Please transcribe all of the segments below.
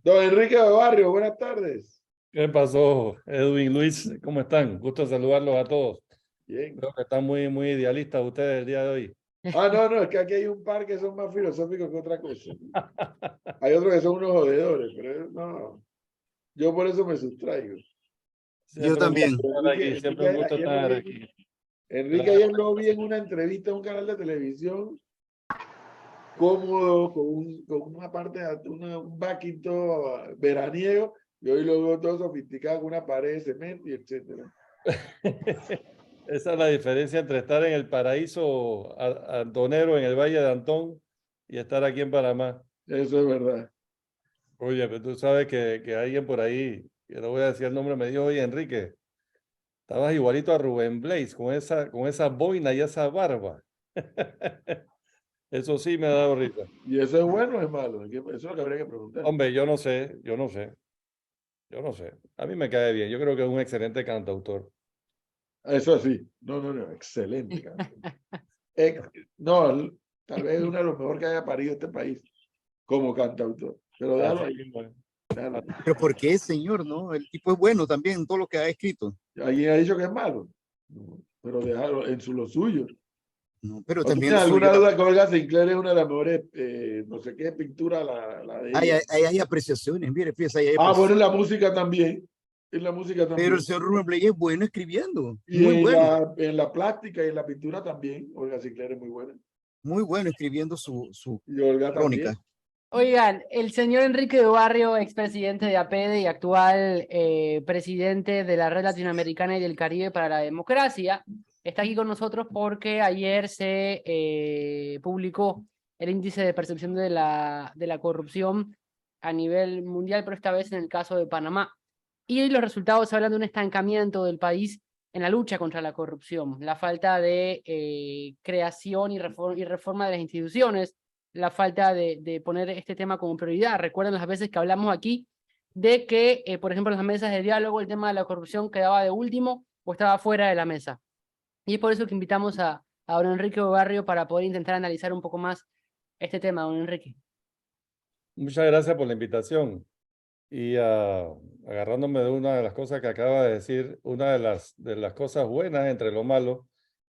Don Enrique de Barrio, buenas tardes. ¿Qué pasó, Edwin, Luis? ¿Cómo están? Gusto saludarlos a todos. Bien. Creo que están muy idealistas ustedes el día de hoy. No, es que aquí hay un par que son más filosóficos que otra cosa. Hay otros que son unos jodedores, pero no. Yo por eso me sustraigo. Yo Siempre un también. gusto estar aquí, siempre un gusto estar aquí. Enrique ayer lo vi en una entrevista en un canal de televisión, cómodo, con una parte, un backing todo veraniego, y hoy lo veo todo sofisticado con una pared de cemento y etcétera. Esa es la diferencia entre estar en el paraíso antonero, en el Valle de Antón, y estar aquí en Panamá. Eso es verdad. Oye, pero tú sabes que alguien por ahí, que no voy a decir el nombre, me dijo: oye, Enrique, estabas igualito a Rubén Blades, con esa boina y esa barba. Eso sí me ha dado risa. ¿Y eso es bueno o es malo? Eso es lo que habría que preguntar. Hombre, yo no sé. A mí me cae bien. Yo creo que es un excelente cantautor. Eso sí. No. Excelente. No, tal vez es uno de los mejores que haya parido este país como cantautor. Pero déjalo Así ahí. mismo es. Déjalo ahí. Pero ¿por qué, señor? ¿No? El tipo es bueno también en todo lo que ha escrito. Alguien ha dicho que es malo. No, pero déjalo en lo suyo. No, pero ¿No también tienes lo suyo. alguna duda que Olga Sinclair es una de las mejores, no sé qué, pintura, la de ella? Hay apreciaciones, mire, fíjese, hay Bueno, en apreciaciones. la música también. En la música Pero también. el señor Rubén Blades es bueno escribiendo, Y muy bueno, en la plástica y en la pintura también. Olga Sinclair es muy buena. muy bueno escribiendo su Y Olga crónica. también. Oigan, el señor Enrique de Barrio, expresidente de APEDE y actual presidente de la Red Latinoamericana y del Caribe para la Democracia, está aquí con nosotros porque ayer se publicó el índice de percepción de la corrupción a nivel mundial, pero esta vez en el caso de Panamá. Y los resultados hablan de un estancamiento del país en la lucha contra la corrupción, la falta de creación y reforma de las instituciones, la falta de poner este tema como prioridad. Recuerden las veces que hablamos aquí de que, por ejemplo, en las mesas de diálogo el tema de la corrupción quedaba de último o estaba fuera de la mesa. Y es por eso que invitamos a don Enrique Barrio para poder intentar analizar un poco más este tema, don Enrique. Muchas gracias por la invitación. Y agarrándome de una de las cosas que acaba de decir, una de las cosas buenas entre lo malo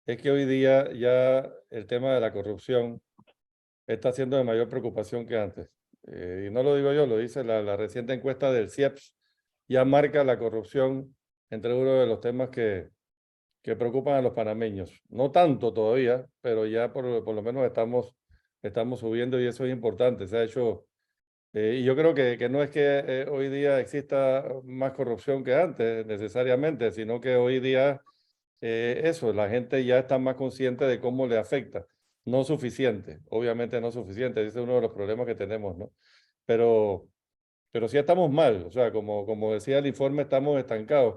es que hoy día ya el tema de la corrupción está siendo de mayor preocupación que antes. Y no lo digo yo, lo dice la reciente encuesta del CIEPS, ya marca la corrupción entre uno de los temas que preocupan a los panameños. No tanto todavía, pero ya por lo menos estamos subiendo y eso es importante. Se ha hecho, y yo creo que no es que hoy día exista más corrupción que antes necesariamente, sino que hoy día la gente ya está más consciente de cómo le afecta. No suficiente, obviamente no suficiente, ese es uno de los problemas que tenemos, ¿no? Pero, pero sí estamos mal, o sea, como decía el informe, estamos estancados.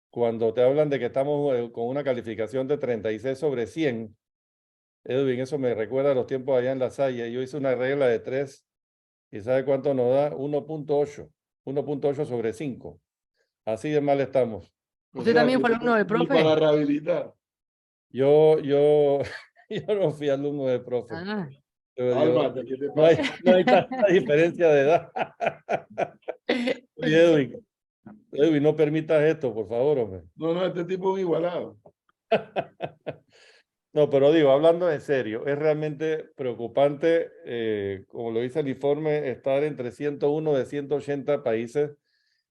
Cuando te hablan de que estamos con una calificación de 36 sobre 100, Edwin, eso me recuerda a los tiempos allá en La Salle. Yo hice una regla de 3 y ¿sabe cuánto nos da? 1.8, 1.8 sobre 5. Así de mal estamos. ¿Usted también fue alumno del Ni profe? para rehabilitar. Yo yo no fui alumno de profe. Ah. Cálmate, ¿qué te No hay, pasa? no hay tanta diferencia de edad. Oye, Edwin, no permitas esto, por favor, hombre. No, este tipo es un igualado. No, pero digo, hablando en serio, es realmente preocupante, como lo dice el informe, estar entre 101 de 180 países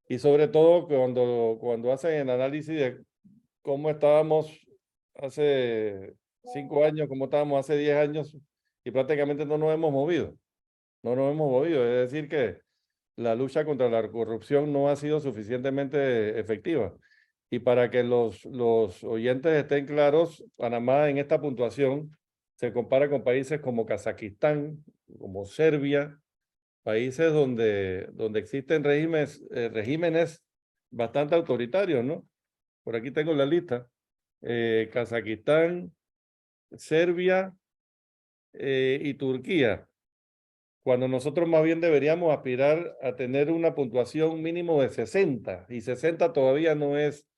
y sobre todo cuando hacen el análisis de cómo estábamos hace 5 años, cómo estábamos hace 10 años y prácticamente no nos hemos movido. No nos hemos movido. Es decir, que la lucha contra la corrupción no ha sido suficientemente efectiva. Y para que los oyentes estén claros, Panamá en esta puntuación se compara con países como Kazajistán, como Serbia, países donde existen regímenes bastante autoritarios, ¿no? Por aquí tengo la lista. Kazajistán, Serbia y Turquía, cuando nosotros más bien deberíamos aspirar a tener una puntuación mínimo de 60, y 60 todavía no es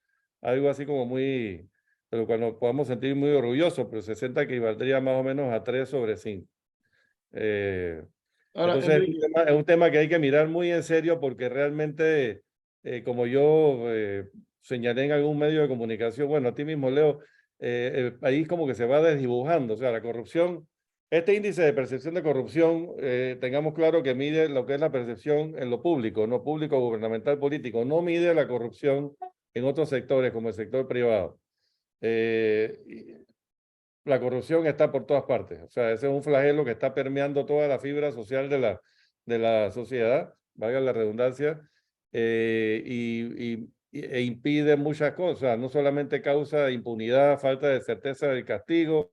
algo así como muy, de lo cual nos podamos sentir muy orgullosos, pero 60 equivaldría más o menos a 3 sobre 5. Ahora, Entonces Enrique, es un tema que hay que mirar muy en serio porque realmente, como yo señalé en algún medio de comunicación, bueno, a ti mismo, Leo, el país como que se va desdibujando, o sea, la corrupción, este índice de percepción de corrupción, tengamos claro que mide lo que es la percepción en lo público, no público, gubernamental, político, no mide la corrupción en otros sectores como el sector privado. La corrupción está por todas partes. O sea, ese es un flagelo que está permeando toda la fibra social de la sociedad, valga la redundancia, e impide muchas cosas. No solamente causa impunidad, falta de certeza del castigo,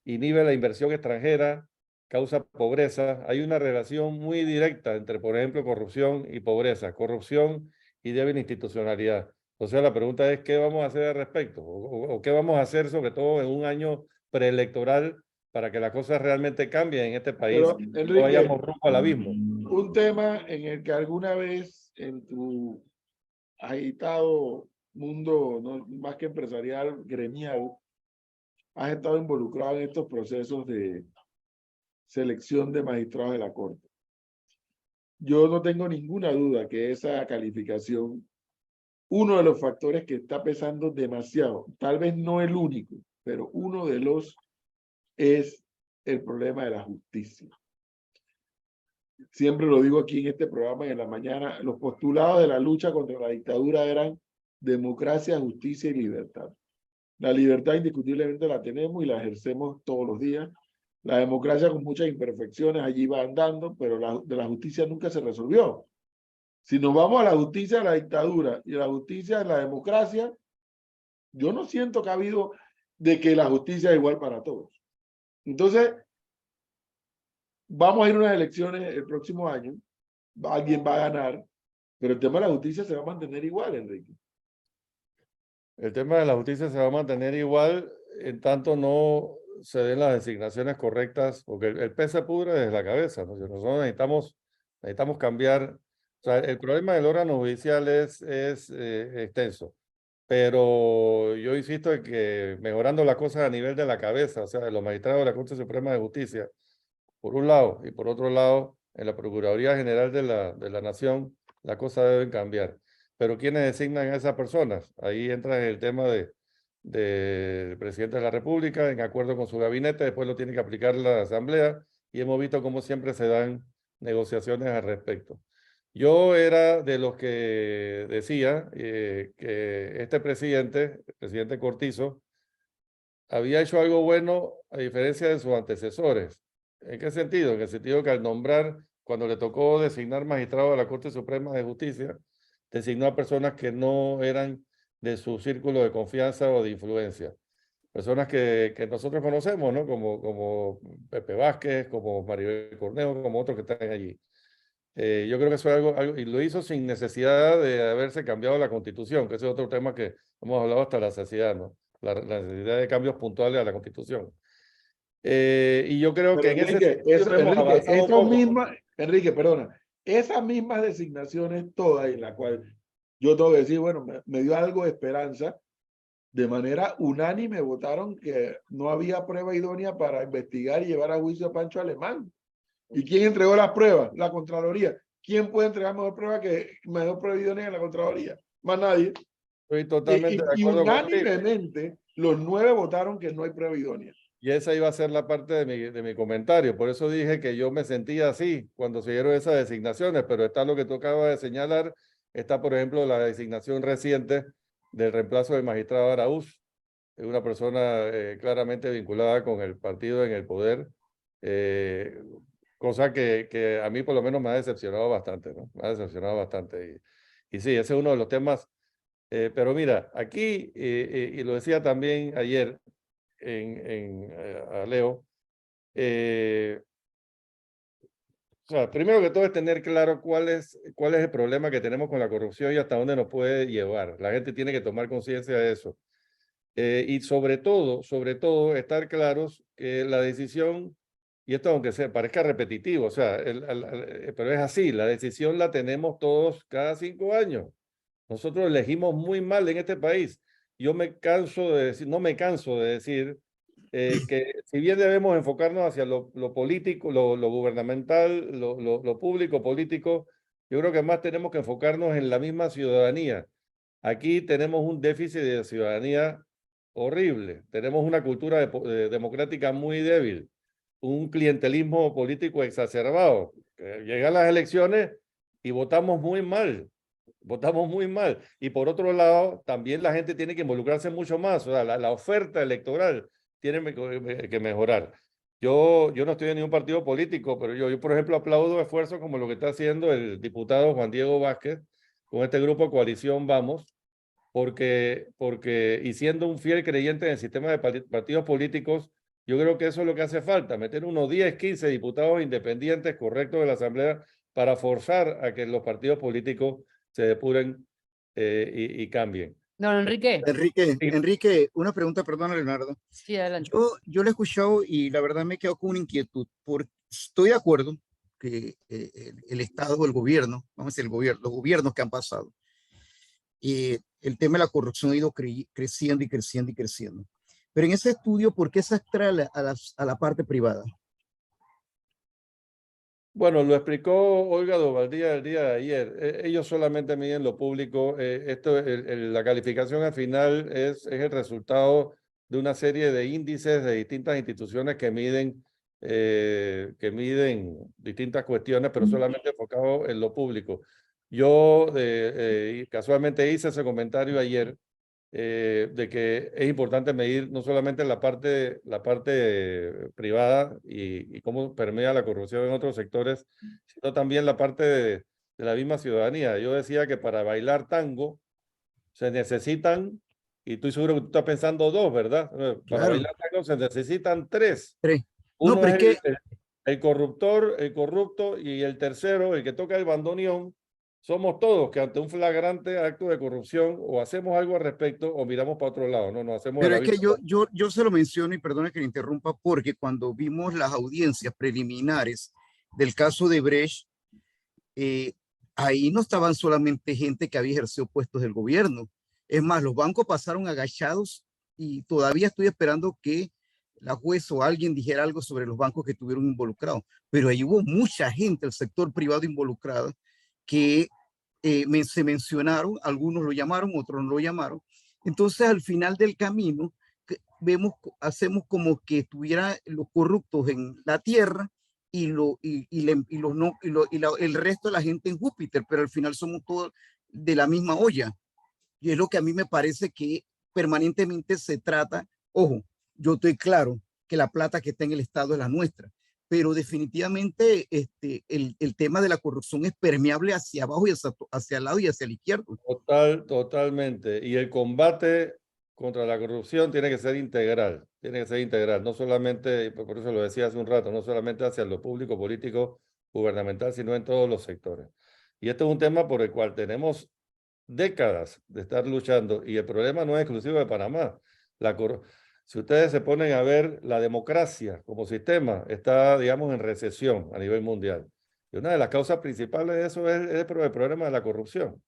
inhibe la inversión extranjera, causa pobreza. Hay una relación muy directa entre, por ejemplo, corrupción y pobreza, corrupción y débil institucionalidad. O sea, la pregunta es, ¿qué vamos a hacer al respecto? O qué vamos a hacer, sobre todo en un año preelectoral, para que las cosas realmente cambien en este país pero y no Enrique, vayamos rumbo al abismo? un tema en el que alguna vez en tu agitado mundo, no, más que empresarial, gremial, has estado involucrado en estos procesos de selección de magistrados de la Corte. Yo no tengo ninguna duda que esa calificación, uno de los factores que está pesando demasiado, tal vez no el único, pero uno de los es el problema de la justicia. Siempre lo digo aquí en este programa y en la mañana, los postulados de la lucha contra la dictadura eran democracia, justicia y libertad. La libertad indiscutiblemente la tenemos y la ejercemos todos los días. La democracia con muchas imperfecciones allí va andando, pero de la justicia nunca se resolvió. Si nos vamos a la justicia de la dictadura y a la justicia de la democracia, yo no siento que ha habido de que la justicia es igual para todos. Entonces, vamos a ir a unas elecciones el próximo año, alguien va a ganar, pero el tema de la justicia se va a mantener igual, Enrique. El tema de la justicia se va a mantener igual en tanto no se den las designaciones correctas, porque el pez se pudre desde la cabeza, ¿no? Nosotros necesitamos cambiar. O sea, el problema del órgano judicial es extenso, pero yo insisto en que mejorando las cosas a nivel de la cabeza, o sea, de los magistrados de la Corte Suprema de Justicia, por un lado, y por otro lado, en la Procuraduría General de la Nación, las cosas deben cambiar. Pero ¿quiénes designan a esas personas? Ahí entra el tema del presidente de la República, en acuerdo con su gabinete, después lo tiene que aplicar la Asamblea, y hemos visto cómo siempre se dan negociaciones al respecto. Yo era de los que decía que este presidente, el presidente Cortizo, había hecho algo bueno a diferencia de sus antecesores. ¿En qué sentido? En el sentido que al nombrar, cuando le tocó designar magistrado de la Corte Suprema de Justicia, designó a personas que no eran de su círculo de confianza o de influencia. Personas que nosotros conocemos, ¿no? Como Pepe Vázquez, como Maribel Cornejo, como otros que están allí. Yo creo que eso es algo, y lo hizo sin necesidad de haberse cambiado la Constitución, que ese es otro tema que hemos hablado hasta la saciedad, ¿no? La necesidad de cambios puntuales a la Constitución. Y yo creo que Pero en ese Enrique, sentido hemos avanzado poco. Enrique, perdona, esas mismas designaciones todas en la cual yo tengo que decir, bueno, me dio algo de esperanza, de manera unánime votaron que no había prueba idónea para investigar y llevar a juicio a Pancho Alemán. ¿Y quién entregó las pruebas? La Contraloría. ¿Quién puede entregar mejor prueba idónea en la Contraloría? Más nadie. Estoy totalmente de Y acuerdo contigo. unánimemente los 9 votaron que no hay prueba idónea. Y esa iba a ser la parte de mi comentario. Por eso dije que yo me sentía así cuando se dieron esas designaciones, pero está lo que tú acabas de señalar. Está, por ejemplo, la designación reciente del reemplazo del magistrado Araúz, una persona claramente vinculada con el partido en el poder, cosa que a mí por lo menos me ha decepcionado bastante, ¿no? Me ha decepcionado bastante. Y sí, ese es uno de los temas. Pero mira, aquí, y lo decía también ayer a Leo, o sea, primero que todo es tener claro cuál es el problema que tenemos con la corrupción y hasta dónde nos puede llevar. La gente tiene que tomar conciencia de eso. Y sobre todo, estar claros que la decisión, y esto aunque parezca repetitivo, o sea, pero es así, la decisión la tenemos todos cada 5 años. Nosotros elegimos muy mal en este país. Yo me canso de decir, no me canso de decir que si bien debemos enfocarnos hacia lo político, lo gubernamental, lo público, político, yo creo que más tenemos que enfocarnos en la misma ciudadanía. Aquí tenemos un déficit de ciudadanía horrible, tenemos una cultura democrática muy débil, un clientelismo político exacerbado. Llegan las elecciones y votamos muy mal. Votamos muy mal. Y por otro lado, también la gente tiene que involucrarse mucho más. O sea, la oferta electoral tiene que mejorar. Yo no estoy en ningún partido político, pero yo, por ejemplo, aplaudo esfuerzos como lo que está haciendo el diputado Juan Diego Vázquez con este grupo Coalición Vamos, y siendo un fiel creyente en el sistema de partidos políticos, yo creo que eso es lo que hace falta, meter unos 10, 15 diputados independientes correctos de la Asamblea para forzar a que los partidos políticos se depuren y cambien. Don Enrique, Enrique, una pregunta, perdona, Leonardo. sí, adelante. Yo lo he escuchado y la verdad me quedo con una inquietud, porque estoy de acuerdo que el Estado, el gobierno, vamos a decir, los gobiernos que han pasado, el tema de la corrupción ha ido creciendo y creciendo y creciendo. Pero en ese estudio, ¿por qué se extrae a la parte privada? Bueno, lo explicó Olga Dovaldía el día de ayer. Ellos solamente miden lo público. La calificación al final es el resultado de una serie de índices de distintas instituciones que miden distintas cuestiones, pero solamente enfocado en lo público. Yo casualmente hice ese comentario ayer de que es importante medir no solamente la parte privada y cómo permea la corrupción en otros sectores, sino también la parte de la misma ciudadanía. Yo decía que para bailar tango se necesitan, y estoy seguro que tú estás pensando dos, ¿verdad? Para Claro. bailar tango se necesitan tres. Tres. Uno No, pero es es que el corruptor, el corrupto, y el tercero, el que toca el bandoneón. Somos todos que ante un flagrante acto de corrupción o hacemos algo al respecto o miramos para otro lado, no nos hacemos de Pero la es que vista. yo se lo menciono y perdone que le interrumpa, porque cuando vimos las audiencias preliminares del caso de Brecht, ahí no estaban solamente gente que había ejercido puestos del gobierno. Es más, los bancos pasaron agachados y todavía estoy esperando que la juez o alguien dijera algo sobre los bancos que estuvieron involucrados. Pero ahí hubo mucha gente, el sector privado involucrado, que se mencionaron, algunos lo llamaron, otros no lo llamaron. Entonces, al final del camino, hacemos como que estuvieran los corruptos en la tierra y el resto de la gente en Júpiter, pero al final somos todos de la misma olla. Y es lo que a mí me parece que permanentemente se trata. Ojo, yo estoy claro que la plata que está en el Estado es la nuestra, pero definitivamente el tema de la corrupción es permeable hacia abajo y hacia el lado y hacia el izquierdo. Totalmente. Y el combate contra la corrupción tiene que ser integral, no solamente, por eso lo decía hace un rato, no solamente hacia lo público, político, gubernamental, sino en todos los sectores. Y esto es un tema por el cual tenemos décadas de estar luchando y el problema no es exclusivo de Panamá. Si ustedes se ponen a ver, la democracia como sistema está, digamos, en recesión a nivel mundial. Y una de las causas principales de eso es el problema de la corrupción.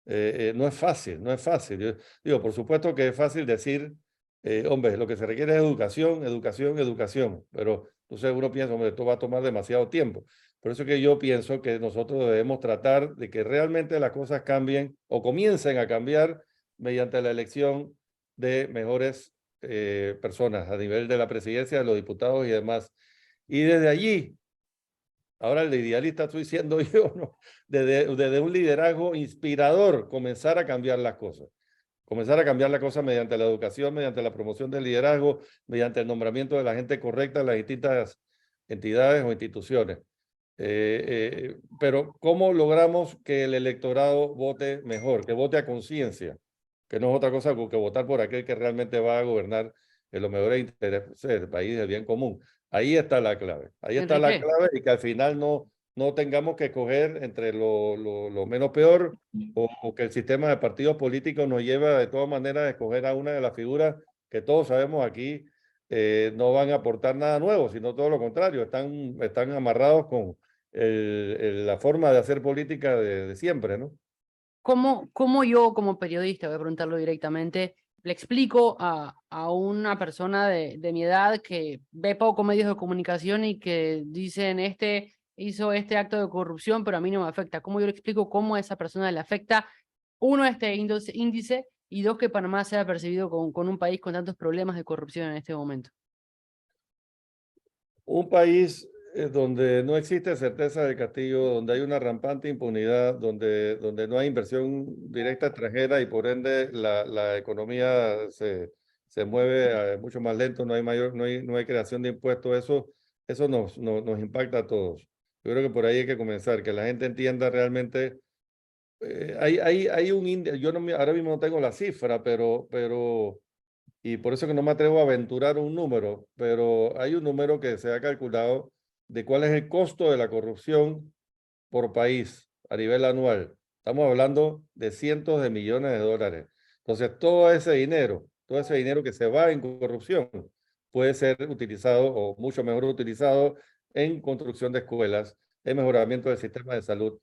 No es fácil, no es fácil. Yo digo, por supuesto que es fácil decir, hombre, lo que se requiere es educación, educación, educación. Pero entonces uno piensa, hombre, esto va a tomar demasiado tiempo. Por eso que yo pienso que nosotros debemos tratar de que realmente las cosas cambien o comiencen a cambiar mediante la elección de mejores personas a nivel de la presidencia, de los diputados y demás. Y desde allí, ahora el idealista estoy siendo yo, ¿no? Desde un liderazgo inspirador, comenzar a cambiar las cosas. Comenzar a cambiar las cosas mediante la educación, mediante la promoción del liderazgo, mediante el nombramiento de la gente correcta en las distintas entidades o instituciones. Pero ¿cómo logramos que el electorado vote mejor, que vote a conciencia? Que no es otra cosa que votar por aquel que realmente va a gobernar en los mejores intereses del país, del bien común. Ahí está la clave. Ahí está la clave y que al final no tengamos que escoger entre lo menos peor o que el sistema de partidos políticos nos lleva de todas maneras a escoger a una de las figuras que todos sabemos aquí no van a aportar nada nuevo, sino todo lo contrario, están amarrados con la forma de hacer política de siempre, ¿no? ¿Cómo yo como periodista, voy a preguntarlo directamente, le explico a una persona de mi edad que ve poco medios de comunicación y que dicen, hizo este acto de corrupción, pero a mí no me afecta? ¿Cómo yo le explico cómo a esa persona le afecta, uno, este índice, y dos, que Panamá sea percibido con un país con tantos problemas de corrupción en este momento? Un país donde no existe certeza del castigo, donde hay una rampante impunidad, donde no hay inversión directa extranjera y por ende la economía se mueve mucho más lento, no hay creación de impuestos, eso nos impacta a todos. Yo creo que por ahí hay que comenzar, que la gente entienda realmente. Hay un índice, ahora mismo no tengo la cifra, y por eso que no me atrevo a aventurar un número, pero hay un número que se ha calculado de cuál es el costo de la corrupción por país a nivel anual. Estamos hablando de cientos de millones de dólares. Entonces, todo ese dinero que se va en corrupción puede ser utilizado o mucho mejor utilizado en construcción de escuelas, en mejoramiento del sistema de salud,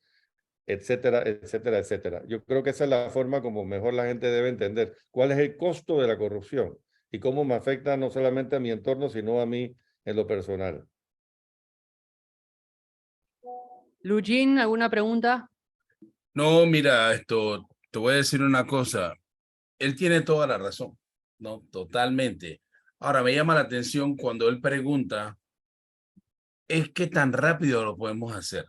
etcétera, etcétera, etcétera. Yo creo que esa es la forma como mejor la gente debe entender cuál es el costo de la corrupción y cómo me afecta no solamente a mi entorno, sino a mí en lo personal. Luchín, ¿alguna pregunta? No, mira, te voy a decir una cosa. Él tiene toda la razón, ¿no? Totalmente. Ahora, me llama la atención cuando él pregunta, ¿es qué tan rápido lo podemos hacer?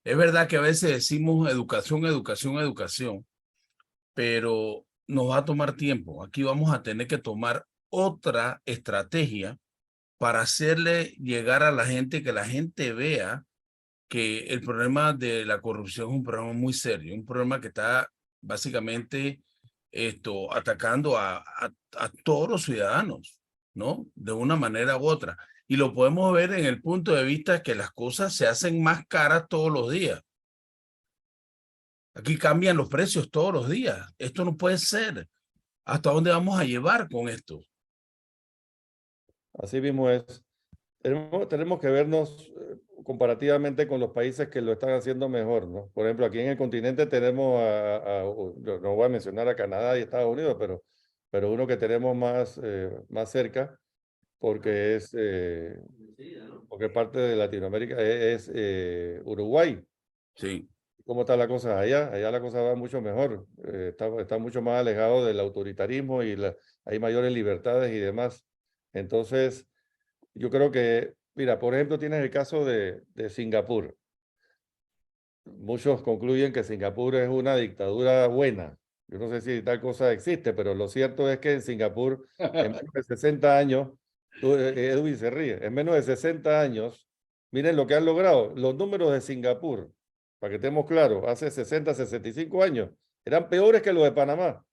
Es verdad que a veces decimos educación, educación, educación, pero nos va a tomar tiempo. Aquí vamos a tener que tomar otra estrategia para hacerle llegar a la gente, que la gente vea que el problema de la corrupción es un problema muy serio, un problema que está básicamente atacando a todos los ciudadanos, ¿no? De una manera u otra. Y lo podemos ver en el punto de vista que las cosas se hacen más caras todos los días. Aquí cambian los precios todos los días. Esto no puede ser. ¿Hasta dónde vamos a llevar con esto? Así mismo es. Tenemos que vernos comparativamente con los países que lo están haciendo mejor, ¿no? Por ejemplo, aquí en el continente tenemos no voy a mencionar a Canadá y Estados Unidos, pero uno que tenemos más cerca, porque porque parte de Latinoamérica es Uruguay. Sí. ¿Cómo está la cosa allá? Allá la cosa va mucho mejor. Está mucho más alejado del autoritarismo y hay mayores libertades y demás. Entonces, yo creo que, mira, por ejemplo, tienes el caso de Singapur. Muchos concluyen que Singapur es una dictadura buena. Yo no sé si tal cosa existe, pero lo cierto es que en Singapur, en menos de 60 años, Edwin se ríe, en menos de 60 años, miren lo que han logrado. Los números de Singapur, para que estemos claros, hace 60, 65 años, eran peores que los de Panamá.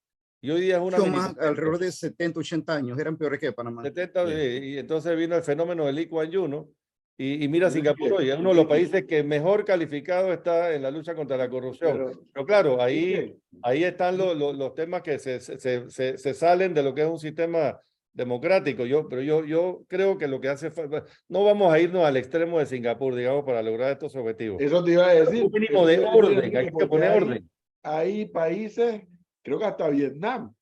Y hoy día es una Más, alrededor de 70, 80 años, eran peores que Panamá. 70, y entonces vino el fenómeno del Lee Kuan Yew, ¿no? Y mira, Singapur hoy es uno de los países que mejor calificado está en la lucha contra la corrupción. Pero claro, ahí están los temas que se salen de lo que es un sistema democrático. Pero yo creo que lo que hace falta, no vamos a irnos al extremo de Singapur, digamos, para lograr estos objetivos. Eso te iba a decir. Un mínimo de orden, hay que poner orden. Hay países, creo que hasta Vietnam,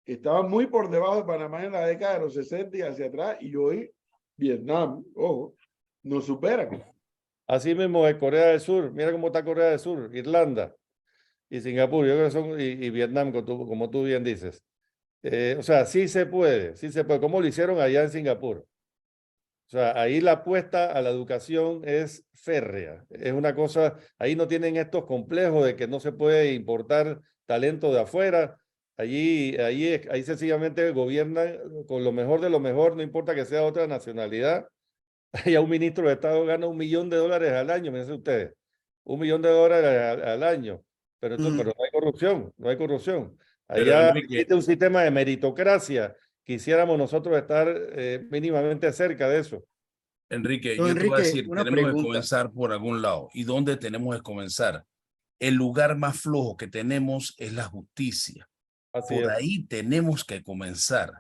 que estaban muy por debajo de Panamá en la década de los 60 y hacia atrás, y hoy Vietnam, ojo, nos supera. Así mismo es Corea del Sur, mira cómo está Corea del Sur, Irlanda y Singapur, yo creo que son, y Vietnam, como tú bien dices. O sea, sí se puede, como lo hicieron allá en Singapur. O sea, ahí la apuesta a la educación es férrea, es una cosa, ahí no tienen estos complejos de que no se puede importar talento de afuera. Ahí sencillamente gobiernan con lo mejor de lo mejor, no importa que sea otra nacionalidad. Allá un ministro de Estado gana $1 millón al año, me dicen ustedes. $1 millón al año. Pero no hay corrupción, no hay corrupción. Allá existe un sistema de meritocracia. Quisiéramos nosotros estar mínimamente cerca de eso. Enrique, yo te voy a decir, tenemos que comenzar por algún lado. ¿Y dónde tenemos que comenzar? El lugar más flojo que tenemos es la justicia. Por ahí tenemos que comenzar,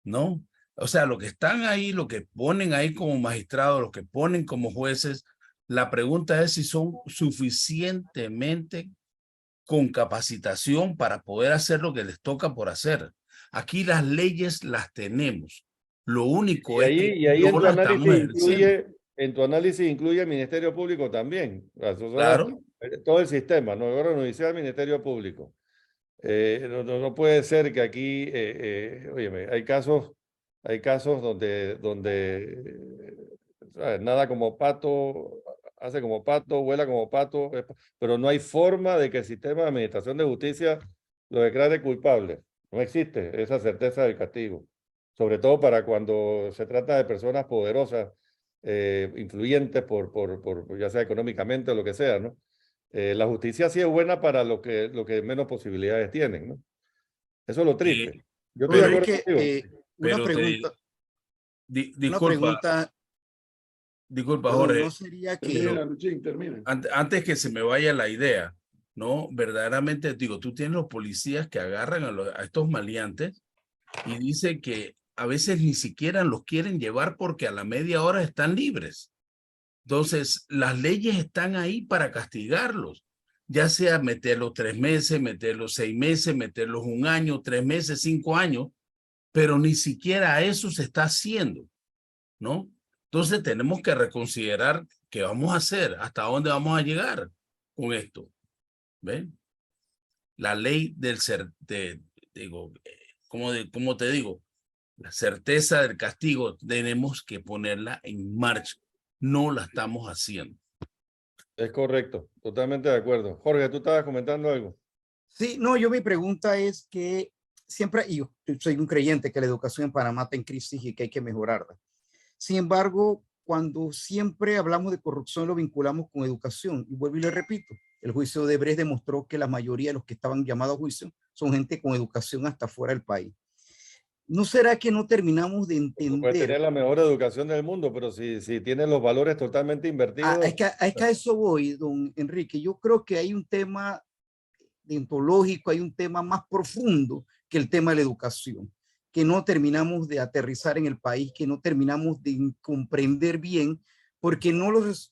¿no? O sea, los que están ahí, los que ponen ahí como magistrados, los que ponen como jueces, la pregunta es si son suficientemente con capacitación para poder hacer lo que les toca por hacer. Aquí las leyes las tenemos. Lo único Y es que ahí no las estamos ejerciendo. en tu análisis incluye el Ministerio Público también. O sea, Claro. todo el sistema, ¿no? Ahora universidad, Ministerio Público. No puede ser que aquí, óyeme, hay casos ¿sabes? Nada como pato, hace como pato, vuela como pato, pero no hay forma de que el sistema de administración de justicia lo declare culpable. No existe esa certeza del castigo, sobre todo para cuando se trata de personas poderosas, influyentes ya sea económicamente o lo que sea, ¿no? La justicia sí es buena para lo que menos posibilidades tienen, ¿no? Eso es lo triste. Yo estoy Oye, de acuerdo Enrique, contigo. una Pero te pregunta, una disculpa, pregunta, perdón, Jorge. ¿no sería Termina, que Luchín, termina. Antes que se me vaya la idea, ¿no? Verdaderamente, digo, tú tienes los policías que agarran a estos maleantes y dicen que a veces ni siquiera los quieren llevar porque a la media hora están libres. Entonces, las leyes están ahí para castigarlos, ya sea meterlos 3 meses, meterlos 6 meses, meterlos 1 año, 3 meses, 5 años, pero ni siquiera eso se está haciendo, ¿no? Entonces tenemos que reconsiderar qué vamos a hacer, hasta dónde vamos a llegar con esto. ¿Ven? La ley del digo, ¿cómo te digo? La certeza del castigo tenemos que ponerla en marcha. No la estamos haciendo. Es correcto, totalmente de acuerdo. Jorge, tú estabas comentando algo. sí, no, yo mi pregunta es que siempre, y yo soy un creyente que la educación en Panamá está en crisis y que hay que mejorarla. Sin embargo, cuando siempre hablamos de corrupción lo vinculamos con educación. Y vuelvo y le repito, el juicio de Brecht demostró que la mayoría de los que estaban llamados a juicio son gente con educación hasta fuera del país. ¿No será que no terminamos de Tú puedes tener entender? la mejor educación del mundo, pero si tienes los valores totalmente invertidos. Es que a eso voy, don Enrique. Yo creo que hay un tema deontológico, hay un tema más profundo que el tema de la educación, que no terminamos de aterrizar en el país, que no terminamos de comprender bien, porque,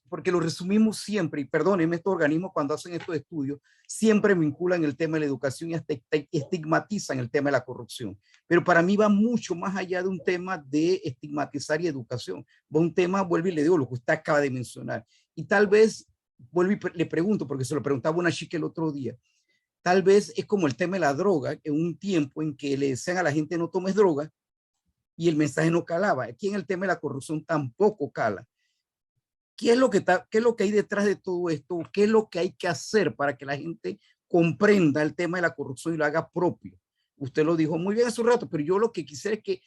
porque lo resumimos siempre, y perdónenme, estos organismos cuando hacen estos estudios, siempre vinculan el tema de la educación y hasta estigmatizan el tema de la corrupción. Pero para mí va mucho más allá de un tema de estigmatizar y educación. Va un tema, vuelvo y le digo lo que usted acaba de mencionar. Y tal vez, vuelvo y le pregunto, porque se lo preguntaba a una chica el otro día, tal vez es como el tema de la droga, en un tiempo en que le decían a la gente no tomes droga y el mensaje no calaba. Aquí en el tema de la corrupción tampoco cala. ¿Qué es lo que hay detrás de todo esto? ¿Qué es lo que hay que hacer para que la gente comprenda el tema de la corrupción y lo haga propio? Usted lo dijo muy bien hace un rato, pero yo lo que quisiera es que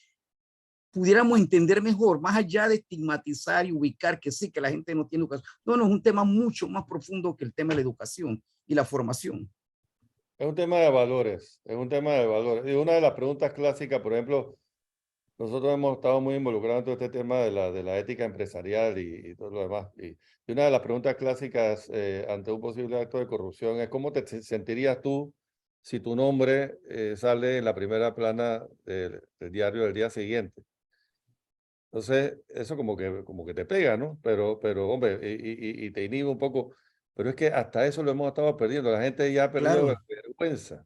pudiéramos entender mejor, más allá de estigmatizar y ubicar que sí, que la gente no tiene educación. No, no, es un tema mucho más profundo que el tema de la educación y la formación. Es un tema de valores, es un tema de valores. Y una de las preguntas clásicas, por ejemplo, nosotros hemos estado muy involucrados en todo este tema de la ética empresarial y todo lo demás. Y una de las preguntas clásicas ante un posible acto de corrupción es ¿cómo te sentirías tú si tu nombre sale en la primera plana del diario del día siguiente? Entonces, eso como que te pega, ¿no? Pero hombre, y te inhibe un poco. Pero es que hasta eso lo hemos estado perdiendo. La gente ya ha perdido Claro. vergüenza.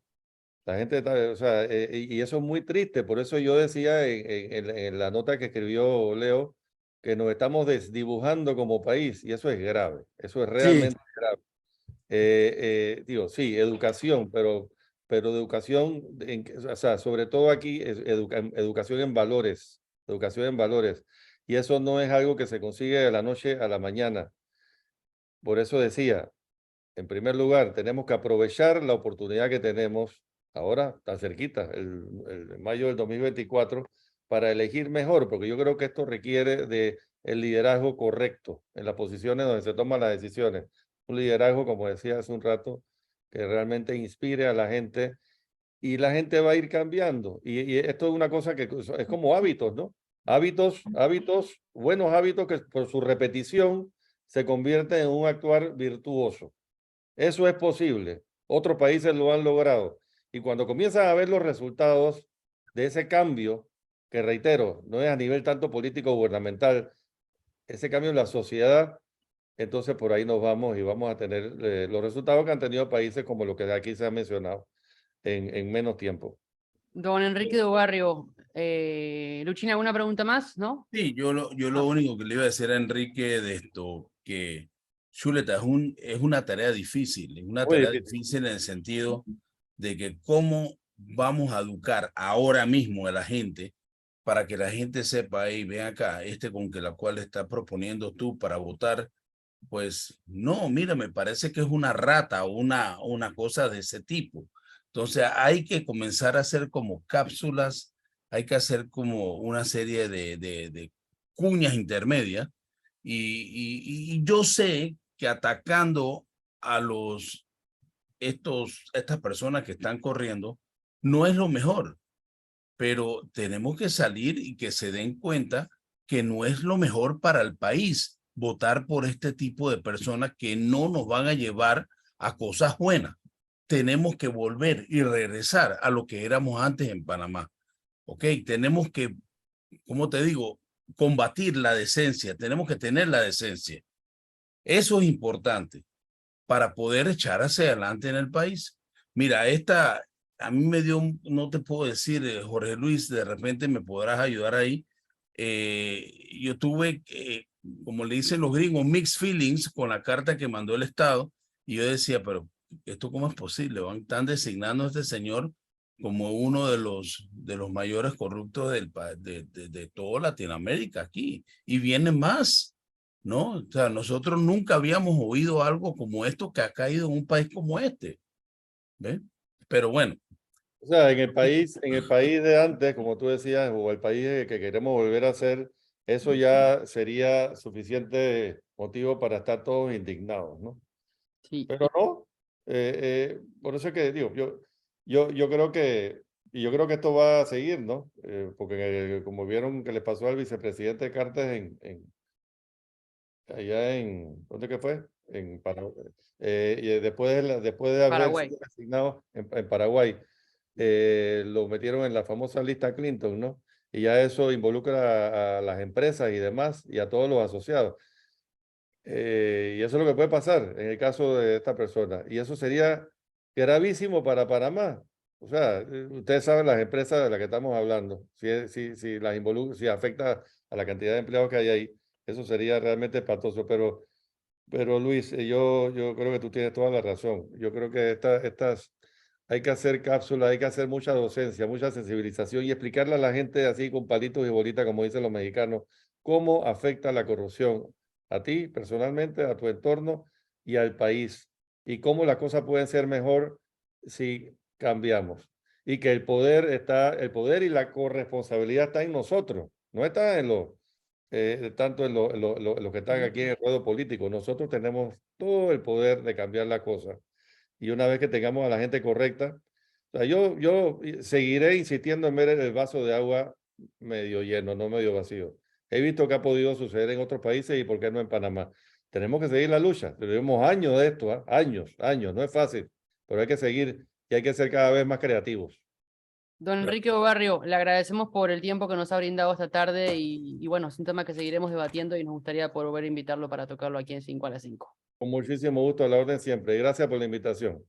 La gente está, o sea, y eso es muy triste. Por eso yo decía en la nota que escribió Leo que nos estamos desdibujando como país y eso es grave. Eso es Sí, realmente grave. Digo, sí, educación, pero educación, o sea, sobre todo aquí, educación en valores, educación en valores. Y eso no es algo que se consigue de la noche a la mañana. Por eso decía, en primer lugar, tenemos que aprovechar la oportunidad que tenemos ahora, tan cerquita, el mayo del 2024, para elegir mejor, porque yo creo que esto requiere de el liderazgo correcto en las posiciones donde se toman las decisiones. Un liderazgo, como decía hace un rato, que realmente inspire a la gente y la gente va a ir cambiando. Y esto es una cosa que es como hábitos, ¿no? Hábitos, buenos hábitos que por su repetición se convierten en un actuar virtuoso. Eso es posible. Otros países lo han logrado. Y cuando comienzan a ver los resultados de ese cambio, que reitero, no es a nivel tanto político gubernamental, ese cambio en la sociedad, entonces por ahí nos vamos y vamos a tener los resultados que han tenido países como lo que aquí se ha mencionado en menos tiempo. Don Enrique de Barrio, Luchina, ¿alguna pregunta más? ¿No? Sí, yo lo único que le iba a decir a Enrique de esto, que Chuleta es una tarea difícil, es una Muy tarea difícil. difícil en el sentido de que cómo vamos a educar ahora mismo a la gente para que la gente sepa, y ven acá, con que la cual estás proponiendo tú para votar, pues no, mira, me parece que es una rata o una cosa de ese tipo. Entonces hay que comenzar a hacer como cápsulas, hay que hacer como una serie de cuñas intermedias y yo sé que atacando a estas personas que están corriendo no es lo mejor, pero tenemos que salir y que se den cuenta que no es lo mejor para el país votar por este tipo de personas que no nos van a llevar a cosas buenas. Tenemos que volver y regresar a lo que éramos antes en Panamá. ¿Ok? Tenemos que, como te digo, combatir la decencia, tenemos que tener la decencia. Eso es importante para poder echar hacia adelante en el país. Mira, a mí me dio, no te puedo decir, Jorge Luis, de repente me podrás ayudar ahí. Yo tuve, como le dicen los gringos, mixed feelings con la carta que mandó el Estado, y yo decía, pero ¿esto cómo es posible? Están designando a este señor como uno de los mayores corruptos de toda Latinoamérica aquí, y vienen más. ¿No? O sea, nosotros nunca habíamos oído algo como esto que ha caído en un país como este. ¿Ve? Pero bueno, O sea, en el país de antes, como tú decías, o el país que queremos volver a hacer, eso ya sería suficiente motivo para estar todos indignados, ¿no? Sí. Pero no, por eso es que digo, yo creo yo creo que esto va a seguir, ¿no? Porque como vieron que le pasó al vicepresidente Cartes allá ¿dónde que fue? En Paraguay. Y después de haber Paraguay. sido designado en Paraguay, lo metieron en la famosa lista Clinton, ¿no? Y ya eso involucra a las empresas y demás y a todos los asociados. Y eso es lo que puede pasar en el caso de esta persona. Y eso sería gravísimo para Panamá. O sea, ustedes saben las empresas de las que estamos hablando, si las involucra, si afecta a la cantidad de empleados que hay ahí, eso sería realmente espantoso. Pero Luis, yo creo que tú tienes toda la razón. Yo creo que hay que hacer cápsulas, hay que hacer mucha docencia, mucha sensibilización y explicarle a la gente así con palitos y bolitas, como dicen los mexicanos, cómo afecta la corrupción a ti personalmente, a tu entorno y al país, y cómo las cosas pueden ser mejor si cambiamos. Y que el poder y la corresponsabilidad está en nosotros, no está tanto en los que están aquí en el ruedo político. Nosotros tenemos todo el poder de cambiar la cosa. Y una vez que tengamos a la gente correcta, o sea, yo seguiré insistiendo en ver el vaso de agua medio lleno, no medio vacío. He visto que ha podido suceder en otros países y por qué no en Panamá. Tenemos que seguir la lucha. Tenemos años de esto, ¿eh? Años. No es fácil, pero hay que seguir y hay que ser cada vez más creativos. Don Enrique Barrio, le agradecemos por el tiempo que nos ha brindado esta tarde y bueno, es un tema que seguiremos debatiendo y nos gustaría poder volver a invitarlo para tocarlo aquí en 5 a las 5. Con muchísimo gusto, a la orden siempre. Gracias por la invitación.